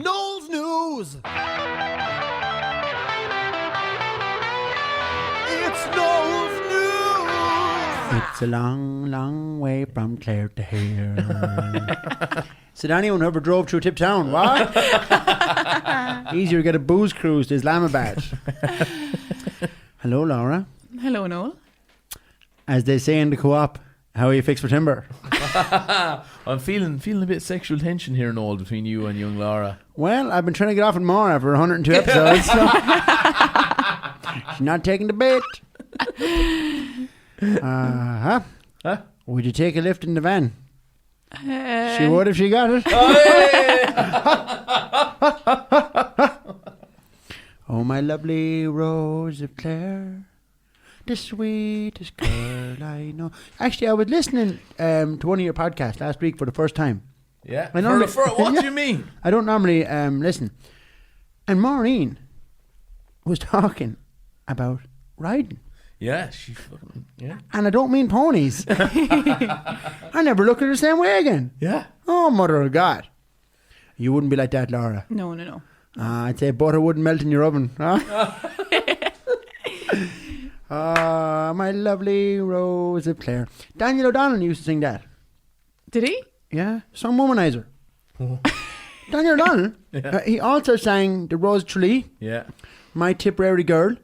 Noel's News! It's Noel's News! It's a long, long way from Clare to here. Said anyone who ever drove through Tip Town, what? Easier to get a booze cruise to Islamabad. Hello, Laura. Hello, Noel. As they say in the co-op, how are you fixed for timber? I'm feeling a bit sexual tension here, Noel, between you and young Laura. Well, I've been trying to get off it more after 102 episodes. So. She's not taking the bait. Huh? Would you take a lift in the van? She would if she got it. Oh, my lovely Rose of Clare, the sweetest girl I know. Actually, I was listening to one of your podcasts last week for the first time. Yeah. I normally, What do you mean? I don't normally listen. And Maureen was talking about riding. Yeah, she fucking, yeah. And I don't mean ponies. I never look at her the same way again. Yeah. Oh, mother of God. You wouldn't be like that, Laura. No. I'd say butter wouldn't melt in your oven. Huh? My lovely Rose of Clare. Daniel O'Donnell used to sing that. Did he? Yeah, some womanizer. Daniel O'Donnell. He also sang The Rose Tralee. Yeah. My Tipperary Girl.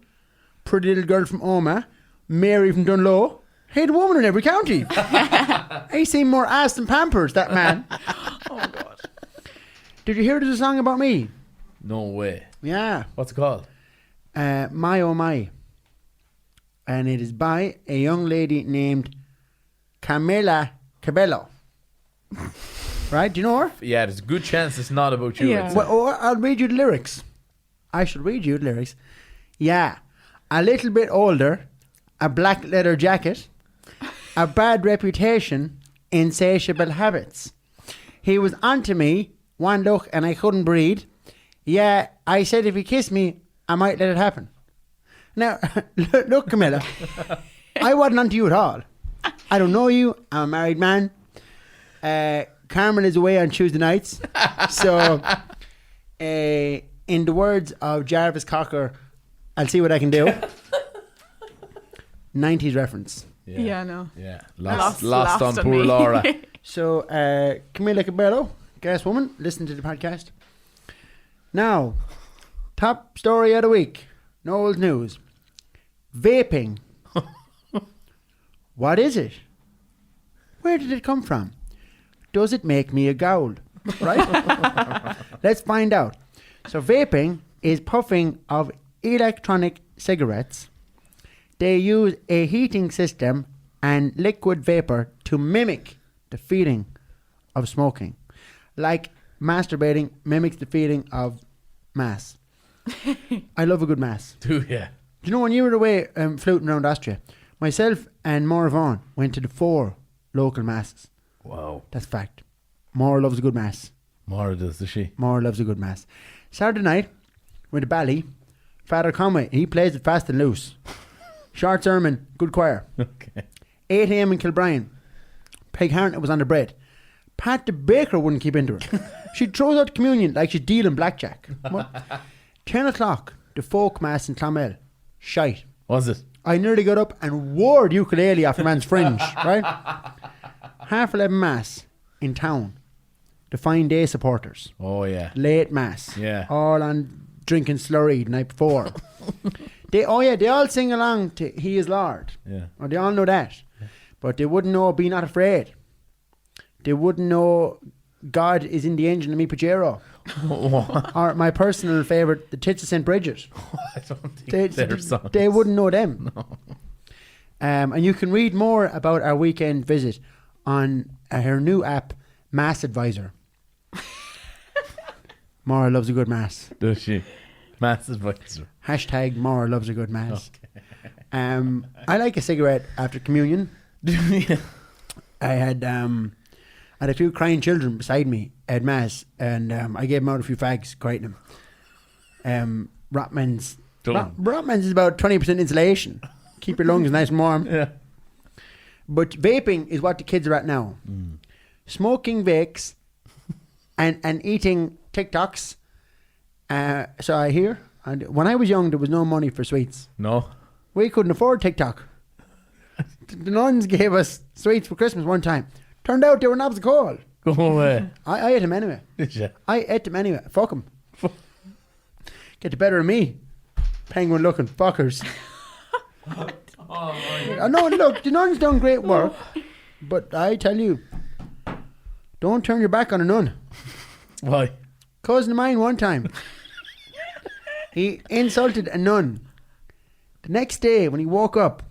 Pretty Little Girl from Oma. Mary from Dunlow. He had a woman in every county. He seen more ass than Pampers, that man. Oh, God. Did you hear there's a song about me? No way. Yeah. What's it called? My Oh My. And it is by a young lady named Camila Cabello. Right? Do you know her? Yeah, there's a good chance it's not about you. Yeah. Well, I'll read you the lyrics. I should read you the lyrics. Yeah. A little bit older. A black leather jacket. A bad reputation. Insatiable habits. He was onto me. One look and I couldn't breathe. Yeah, I said if he kissed me, I might let it happen. Now, look, Camilla, I wasn't onto you at all. I don't know you. I'm a married man. Carmen is away on Tuesday nights. So, in the words of Jarvis Cocker, I'll see what I can do. 90s reference. Yeah, no. Yeah. Lost on on poor me. Laura. So, Camila Cabello, guest woman, listen to the podcast. Now, top story of the week. Noel's News. Vaping. What is it? Where did it come from? Does it make me a ghoul? Right? Let's find out. So vaping is puffing of electronic cigarettes. They use a heating system and liquid vapor to mimic the feeling of smoking. Like masturbating mimics the feeling of mass. I love a good mass. Do you? Do you know when you were away fluting around Austria, myself and Maura Vaughan went to the 4 local masses. Wow. That's fact. Maura loves a good mass. Mara does she? Maura loves a good mass. Saturday night, went to Bally. Father Conway, he plays it fast and loose. Short sermon, good choir. Okay. 8 a.m. in Kilbrine. Peg Harnett was on the bread. Pat the baker wouldn't keep into her. She throws out communion like she's dealing blackjack. 10 o'clock, the folk mass in Clonmel. Shite. Was it? I nearly got up and wore the ukulele off the man's fringe, right? 11:30 mass in town. The Fine Day supporters. Oh, yeah. Late mass. Yeah. All on drinking slurry the night before. They all sing along to He is Lord. Yeah. Or they all know that. But they wouldn't know Be Not Afraid. They wouldn't know God is in the engine of me Pajero. Or my personal favourite, The Tits of St. Bridget. I don't think they're songs. They wouldn't know them. No. And you can read more about our weekend visit on her new app, Mass Advisor. Maura loves a good mass. Does she? Mass advisor. Hashtag Maura loves a good mass. Okay. I like a cigarette after communion. I had a few crying children beside me at mass, and I gave them out a few fags, quieting them. Rotman's is about 20% insulation. Keep your lungs nice and warm. Yeah. But vaping is what the kids are at now. Smoking vapes and eating TikToks. So I hear. And when I was young, there was no money for sweets. No. We couldn't afford TikTok. The nuns gave us sweets for Christmas one time. Turned out they were knobs of coal. Go away. I ate them anyway. Did you? I ate them anyway. Fuck them. Get the better of me. Penguin looking fuckers. I know, look, the nun's done great work. But I tell you, don't turn your back on a nun. Why? Cousin of mine one time, he insulted a nun. The next day when he woke up,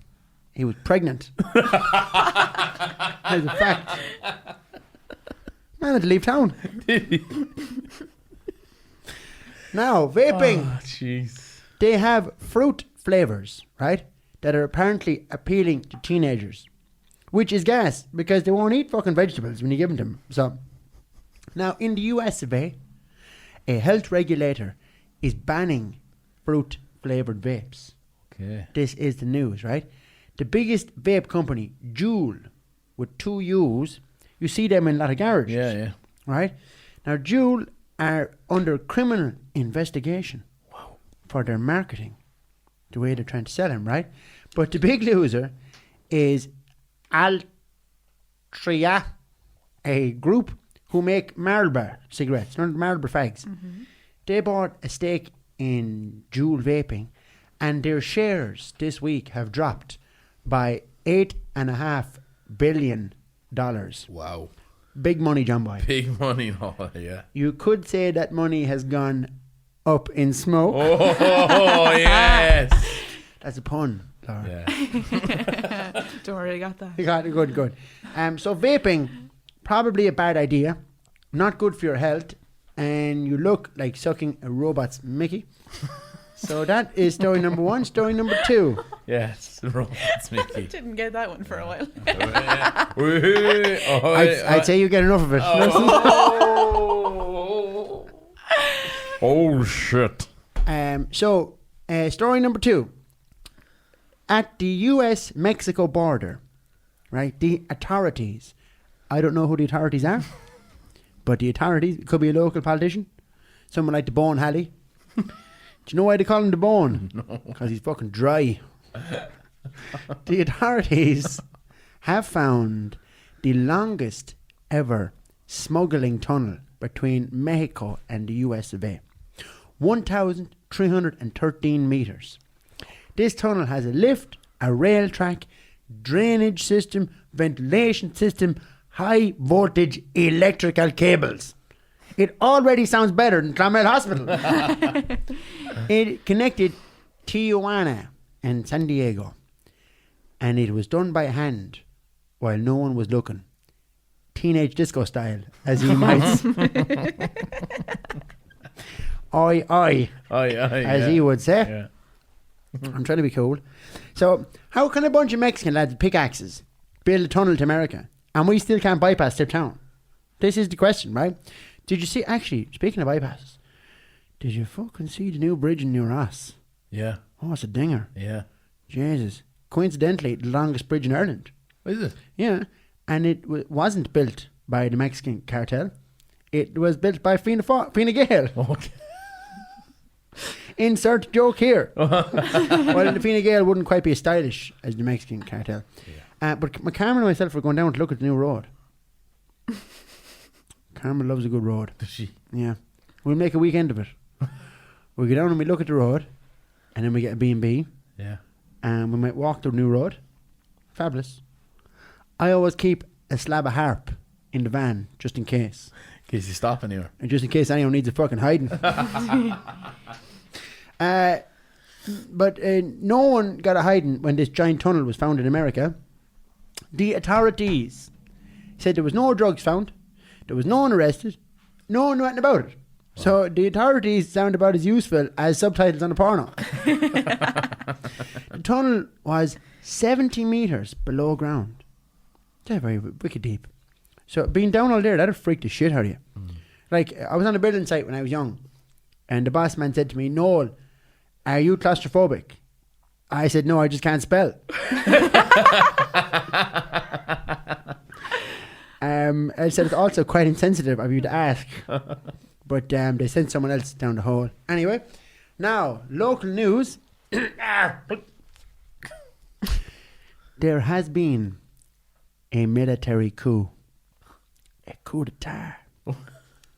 he was pregnant. As a fact. Man had to leave town. Now, vaping. Oh, jeez. They have fruit flavours, right? That are apparently appealing to teenagers. Which is gas, because they won't eat fucking vegetables when you give them to them. So, now in the US of A health regulator is banning fruit flavoured vapes. Okay. This is the news, right? The biggest vape company, Juul, with 2 U's, you see them in a lot of garages. Yeah, yeah. Right? Now, Juul are under criminal investigation for their marketing, the way they're trying to sell them, right? But the big loser is Altria, a group who make Marlboro cigarettes, not Marlboro fags. Mm-hmm. They bought a stake in Juul Vaping, and their shares this week have dropped by $8.5 billion. Wow. Big money, John Boy. Big money, no, yeah. You could say that money has gone up in smoke. Oh, yes. That's a pun, Laura. Yeah. Don't worry, I got that. You got it, good. So vaping, probably a bad idea. Not good for your health. And you look like sucking a robot's Mickey. So that is story number 1. Story number 2. Yes, Robert's Mickey. Didn't get that one for a while. I'd say you get enough of it. Oh, shit. So, story number 2. At the US-Mexico border, right, the authorities, I don't know who the authorities are, but the authorities, it could be a local politician, someone like the Bone Halley. Do you know why they call him the Bone? No. Because he's fucking dry. The authorities have found the longest ever smuggling tunnel between Mexico and the US of A. 1,313 metres. This tunnel has a lift, a rail track, drainage system, ventilation system, high voltage electrical cables. It already sounds better than Clonmel Hospital. It connected Tijuana and San Diego. And it was done by hand while no one was looking. Teenage disco style, as you might. Oi, as he would say. Yeah. I'm trying to be cool. So, how can a bunch of Mexican lads with pickaxes build a tunnel to America and we still can't bypass Tip Town? This is the question, right? Did you see, actually, speaking of bypasses, did you fucking see the new bridge in New Ross? Yeah. Oh, it's a dinger. Yeah. Jesus. Coincidentally, the longest bridge in Ireland. Is it? Yeah. And it wasn't built by the Mexican cartel. It was built by Fine Gael. Okay. Insert joke here. Well, the Fine Gael wouldn't quite be as stylish as the Mexican cartel. Yeah. But Carmen and myself were going down to look at the new road. Carmen loves a good road. Does she? Yeah. We'll make a weekend of it. We go down and we look at the road, and then we get a B&B, Yeah. and we might walk the new road. Fabulous. I always keep a slab of harp in the van, just in case. In case you stop anywhere. And just in case anyone needs a fucking hiding. But no one got a hiding when this giant tunnel was found in America. The authorities said there was no drugs found. There was no one arrested. No one knew anything about it. Wow. So the authorities sound about as useful as subtitles on a porno. The tunnel was 70 metres below ground. They're very wicked deep. So being down all there, that'd freak the shit out of you. Like, I was on a building site when I was young, and the boss man said to me, "Noel, are you claustrophobic?" I said, "No, I just can't spell." I said, "It's also quite insensitive of you to ask." But they sent someone else down the hole. Anyway, now, local news. There has been a military coup. A coup d'etat.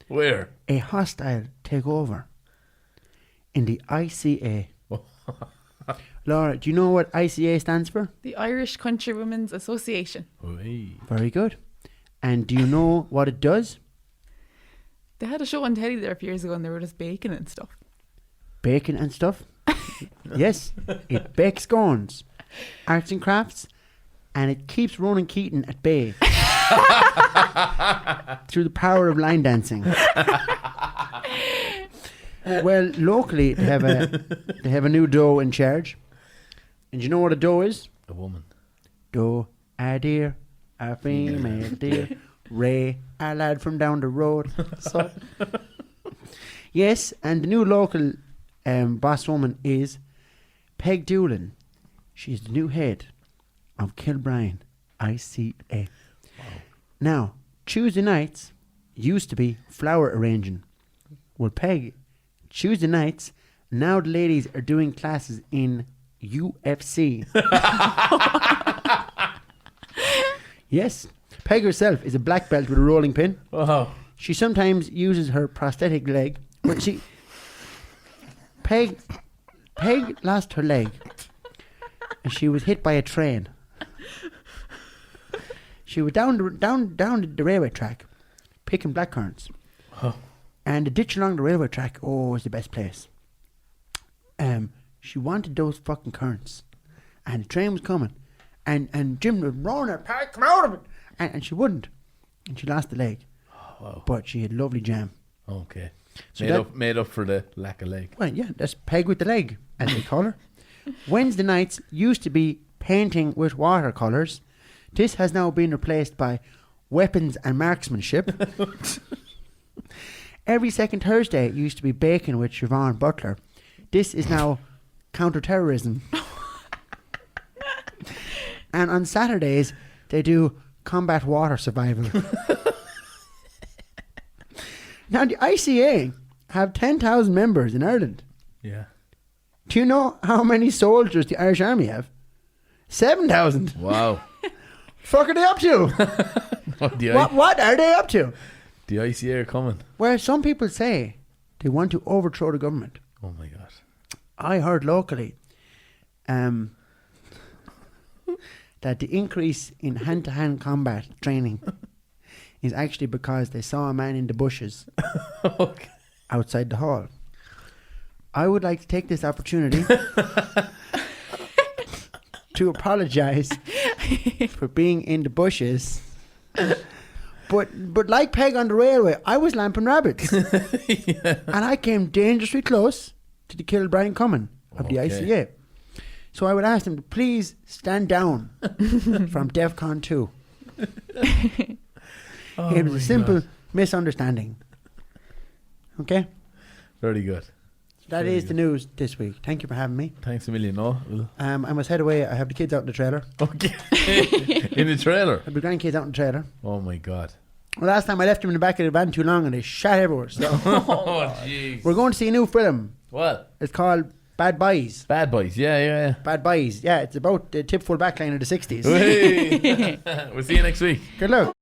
Where? A hostile takeover in the ICA. Laura, do you know what ICA stands for? The Irish Countrywomen's Association. Oi. Very good. And do you know what it does? They had a show on telly there a few years ago and they were just baking and stuff. Bacon and stuff? Yes, it bakes scones, arts and crafts, and it keeps Ronan Keaton at bay through the power of line dancing. Well, locally they have a new doe in charge, and you know what a doe is? A woman. Doe, a deer, a female deer, Ray, a lad from down the road. So, yes, and the new local boss woman is Peg Doolin. She's the new head of Kilbrine ICA. Wow. Now, Tuesday nights used to be flower arranging. Well, Peg, Tuesday nights, now the ladies are doing classes in UFC. Yes, Peg herself is a black belt with a rolling pin. Wow. She sometimes uses her prosthetic leg, but Peg lost her leg, and she was hit by a train. She was down the railway track, picking blackcurrants, and the ditch along the railway track. Oh, is the best place. She wanted those fucking currants, and the train was coming, and Jim was roaring at Peg, come out of it, and she wouldn't, and she lost the leg. Wow. But she had lovely jam. Okay. So made up for the lack of leg. Well, yeah, that's Peg with the leg, as they call her. Wednesday nights used to be painting with watercolours. This has now been replaced by weapons and marksmanship. Every second Thursday used to be baking with Siobhan Butler. This is now counter-terrorism. And on Saturdays, they do combat water survival. Now, the ICA have 10,000 members in Ireland. Yeah. Do you know how many soldiers the Irish Army have? 7,000. Wow. Fuck are they up to? What are they up to? The ICA are coming. Well, some people say they want to overthrow the government. Oh my god. I heard locally that the increase in hand-to-hand combat training is actually because they saw a man in the bushes outside the hall. I would like to take this opportunity to apologise for being in the bushes. But like Peg on the railway, I was lamping rabbits. Yeah. And I came dangerously close to the Kilbrine coming of the ICA. So I would ask them to please stand down from DEFCON 2. It was a simple misunderstanding. Okay? Very good. That Very is good. the news this week. Thank you for having me. Thanks a million, Noel. I must head away. I have the kids out in the trailer. Okay. In the trailer? I have the grandkids out in the trailer. Oh my god. Well, last time I left them in the back of the van too long and they shot everywhere. So Oh jeez. we're going to see a new film. What? It's called Bad Boys. Bad Boys. Yeah. Bad Boys. Yeah, it's about the tip full backline of the 60s. Hey. We'll see you next week. Good luck.